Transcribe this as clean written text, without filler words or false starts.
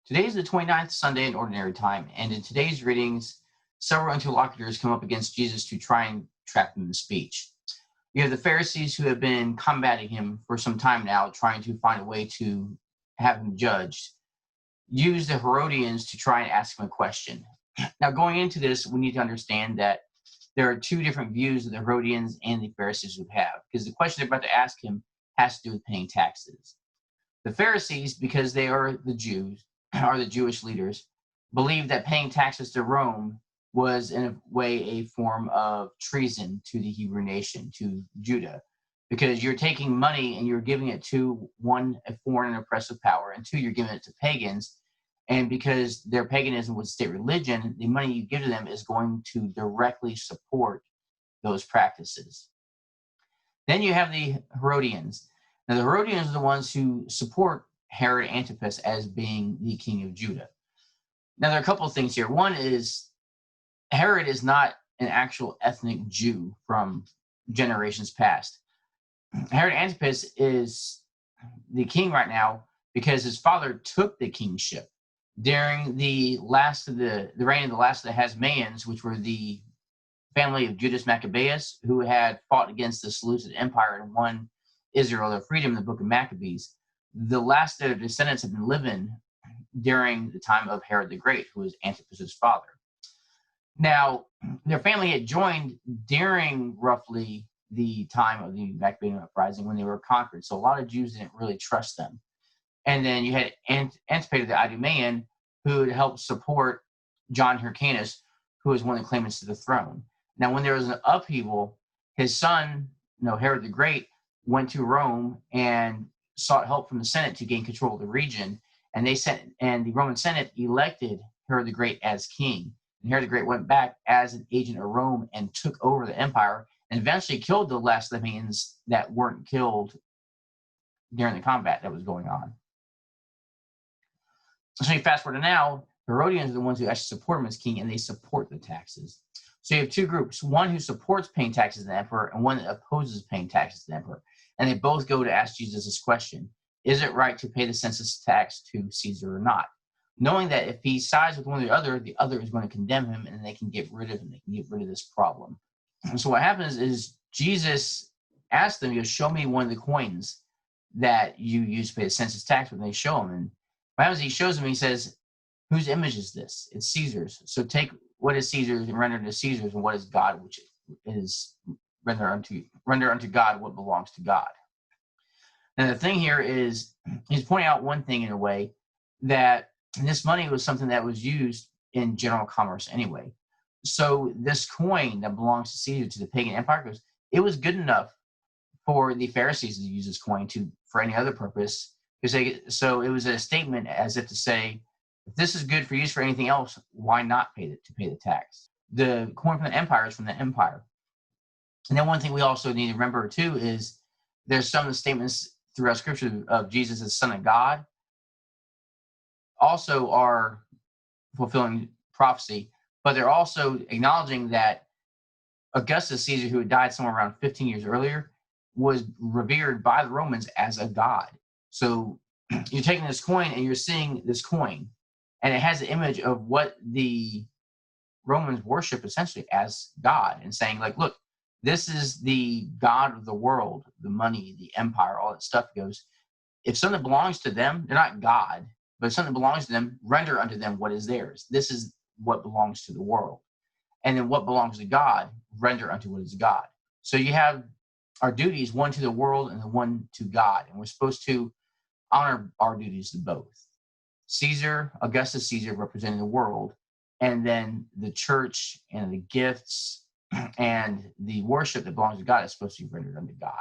Today is the 29th Sunday in Ordinary Time, and in today's readings, several interlocutors come up against Jesus to try and trap him in speech. You have the Pharisees who have been combating him for some time now, trying to find a way to have him judged. Use the Herodians to try and ask him a question. Now, going into this, we need to understand that there are two different views of the Herodians and the Pharisees would have, because the question they're about to ask him has to do with paying taxes. The Pharisees, because they are the Jews, are the Jewish leaders, believed that paying taxes to Rome was in a way a form of treason to the Hebrew nation, to Judah, because you're taking money and you're giving it to, one, a foreign and oppressive power, and two, you're giving it to pagans. And because their paganism was state religion, the money you give to them is going to directly support those practices. Then you have the Herodians. Now, the Herodians are the ones who support Herod Antipas as being the king of Judah. Now, there are a couple of things here. One is Herod is not an actual ethnic Jew from generations past. Herod Antipas is the king right now because his father took the kingship during the reign of the last of the Hasmoneans, which were the family of Judas Maccabeus, who had fought against the Seleucid Empire and won Israel their freedom in the book of Maccabees. The last of their descendants had been living during the time of Herod the Great, who was Antipas's father. Now, their family had joined during roughly the time of the Maccabean uprising when they were conquered, so a lot of Jews didn't really trust them. And then you had Antipater the Idumean, who had helped support John Hyrcanus, who was one of the claimants to the throne. Now, when there was an upheaval, his son, Herod the Great, went to Rome and sought help from the Senate to gain control of the region, and the Roman Senate elected Herod the Great as king. And Herod the Great went back as an agent of Rome and took over the empire, and eventually killed the Lacedaemonians that weren't killed during the combat that was going on. So you fast forward to now, Herodians are the ones who actually support him as king, and they support the taxes. So you have two groups, one who supports paying taxes to the emperor and one that opposes paying taxes to the emperor. And they both go to ask Jesus this question: is it right to pay the census tax to Caesar or not? Knowing that if he sides with one or the other is going to condemn him, and they can get rid of him. They can get rid of this problem. And so what happens is Jesus asks them, show me one of the coins that you use to pay the census tax. When they show him, and what happens, he shows him, he says, whose image is this? It's Caesar's. So take what is Caesar's and render it to Caesar's, and what is God, which is render unto God what belongs to God. Now, the thing here is, he's pointing out one thing in a way, that this money was something that was used in general commerce anyway. So this coin that belongs to Caesar, to the pagan empire, it was good enough for the Pharisees to use this coin for any other purpose. So it was a statement as if to say, if this is good for use for anything else, why not pay the tax? The coin from the empire is from the empire. And then one thing we also need to remember too is there's some of the statements throughout Scripture of Jesus as Son of God also are fulfilling prophecy, but they're also acknowledging that Augustus Caesar, who had died somewhere around 15 years earlier, was revered by the Romans as a god. So you're taking this coin and you're seeing this coin, and it has the image of what the Romans worship essentially as God, and saying, like, look, this is the God of the world, the money, the empire, all that stuff goes. If something belongs to them, they're not God, but if something belongs to them, render unto them what is theirs. This is what belongs to the world. And then what belongs to God, render unto what is God. So you have our duties, one to the world and the one to God. And we're supposed to honor our duties to both. Augustus Caesar representing the world, and then the church and the gifts and the worship that belongs to God is supposed to be rendered unto God.